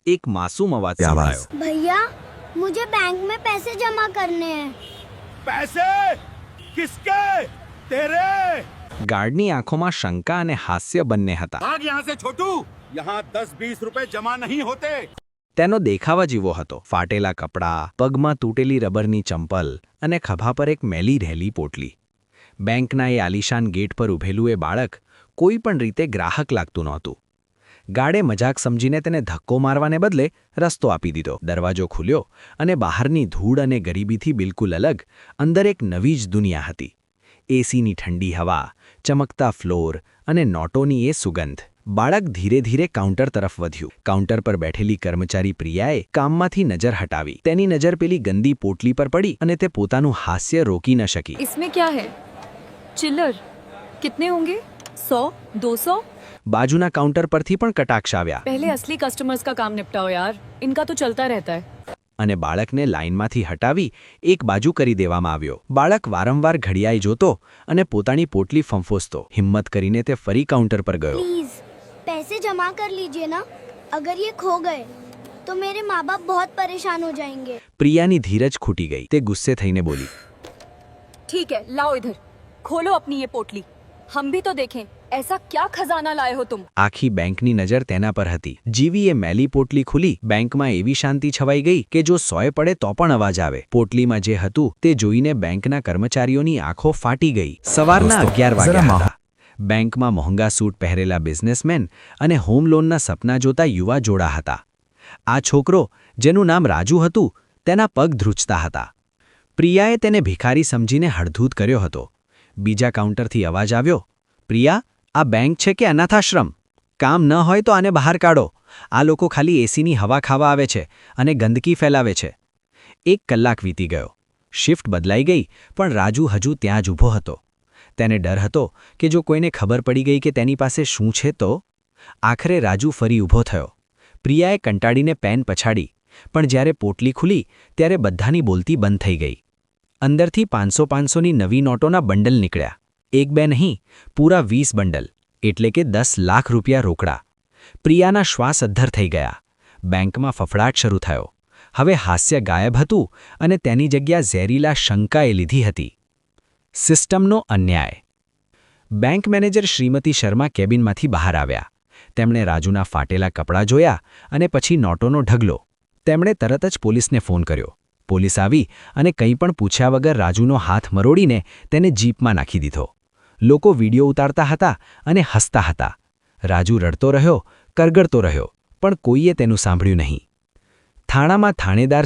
એક માસૂમ અવાજ आवाज સંભળાયો। भैया मुझे बैंक में पैसे जमा करने हैं। पैसे किसके? तेरे। ગાર્ડની આંખોમાં શંકા અને હાસ્ય બંને હતા। भाग यहाँ से छोटू, यहाँ 10-20 रुपए जमा नहीं होते। તેનો દેખાવા જેવો હતો। ફાટેલા કપડાં, પગમાં તૂટેલી રબરની ચંપલ અને ખભા પર એક મેલી રહેલી પોટલી। બેંકના એ આલિશાન ગેટ પર ઊભેલું એ બાળક કોઈ પણ રીતે ગ્રાહક લાગતું નહોતું। ગાર્ડે મજાક સમજીને તેને ધક્કો મારવાને બદલે રસ્તો આપી દીધો। દરવાજો ખુલ્યો અને બહારની ધૂળ અને ગરીબીથી બિલકુલ અલગ અંદર એક નવી જ દુનિયા હતી। એસીની ઠંડી હવા, ચમકતા ફ્લોર અને નોટોની એ સુગંધ। બાળક ધીરે ધીરે કાઉન્ટર તરફ વધ્યું। કાઉન્ટર પર બેઠેલી કર્મચારી પ્રિયાએ કામમાંથી નજર હટાવી। તેની નજર પેલી ગંદી પોટલી પર પડી અને તે પોતાનું હાસ્ય રોકી ન શકી। इसमें क्या है? चिल्लर कितने होंगे? 100, 200? બાજુના કાઉન્ટર પરથી પણ કટાક્ષ આવ્યા पहले असली कस्टमर्स का काम निपटाओ यार, इनका तो चलता रहता है। અને બાળકને લાઇનમાંથી હટાવી એક બાજુ કરી દેવામાં આવ્યો। બાળક વારંવાર ઘડિયાળ જોતો અને પોતાની પોટલી ફંફોસતો। હિંમત કરીને તે ફરી કાઉન્ટર પર ગયો। प्लीज पैसे जमा कर लीजिए ना। अगर ये खो गए तो मेरे माँ बाप बहुत परेशान हो जाएंगे। પ્રિયાની ધીરજ ખૂટી ગઈ। તે ગુસ્સે થઈને બોલી, ठीक है, लाओ इधर, खोलो अपनी ये पोटली, हम भी तो देखें ऐसा क्या खजाना लाए हो तुम। આખી બેંકની નજર તેના પર હતી। જેવી એ મેલી પોટલી ખુલી, બેંકમાં એવી શાંતિ છવાઈ ગઈ કે જો સોય પડે તો પણ અવાજ આવે। પોટલીમાં જે હતું તે જોઈને બેંકના કર્મચારીઓની આંખો ફાટી ગઈ। સવારના 11 વાગ્યા હતા। બેંકમાં મોંઘા સૂટ પહેરેલા બિઝનેસમેન અને હોમ લોનના સપના જોતા યુવા જોડા હતા। આ છોકરો, જેનું નામ રાજુ હતું, તેના પગ ધ્રુજતા હતા। પ્રિયાએ તેને ભિખારી સમજીને હળધૂત કર્યો હતો। બીજા કાઉન્ટરથી અવાજ આવ્યો, પ્રિયા, આ બેંક છે કે અનાથાશ્રમ? કામ ન હોય તો આને બહાર કાઢો। આ લોકો ખાલી એસીની હવા ખાવા આવે છે અને ગંદકી ફેલાવે છે। 1 કલાક વીતી ગયો। શિફ્ટ બદલાઈ ગઈ, પણ રાજુ હજુ ત્યાં જ ઊભો હતો। તેને ડર હતો કે જો કોઈને ખબર પડી ગઈ કે તેની પાસે શું છે તો? આખરે રાજુ ફરી ઊભો થયો। પ્રિયાએ કંટાળીને પેન પછાડી, પણ જ્યારે પોટલી ખુલી ત્યારે બધાની બોલતી બંધ થઈ ગઈ। અંદરથી 500-500ની નવી નોટોના બંડલ નીકળ્યા। 1-2 નહીં, પૂરા 20 બંડલ, એટલે કે 10 લાખ રૂપિયા રોકડા। પ્રિયાના શ્વાસ અદ્ધર થઈ ગયા। બેંકમાં ફફડાટ શરૂ થયો। હવે હાસ્ય ગાયબ હતું અને તેની જગ્યા ઝેરીલા શંકાએ લીધી હતી। સિસ્ટમનો અન્યાય। બેંક મેનેજર શ્રીમતી શર્મા કેબિનમાંથી બહાર આવ્યા। તેમણે રાજુના ફાટેલા કપડાં જોયા અને પછી નોટોનો ઢગલો। તેમણે તરત જ પોલીસને ફોન કર્યો। પોલીસ આવી અને કંઈ પણ પૂછ્યા વગર રાજુનો હાથ મરોડીને તેને જીપમાં નાખી દીધો। લોકો વિડીયો ઉતારતા હતા અને હસતા હતા। રાજુ રડતો રહ્યો, કરગડતો રહ્યો, પણ કોઈએ તેનું સાંભળ્યું નહીં। થાણામાં થાણેદાર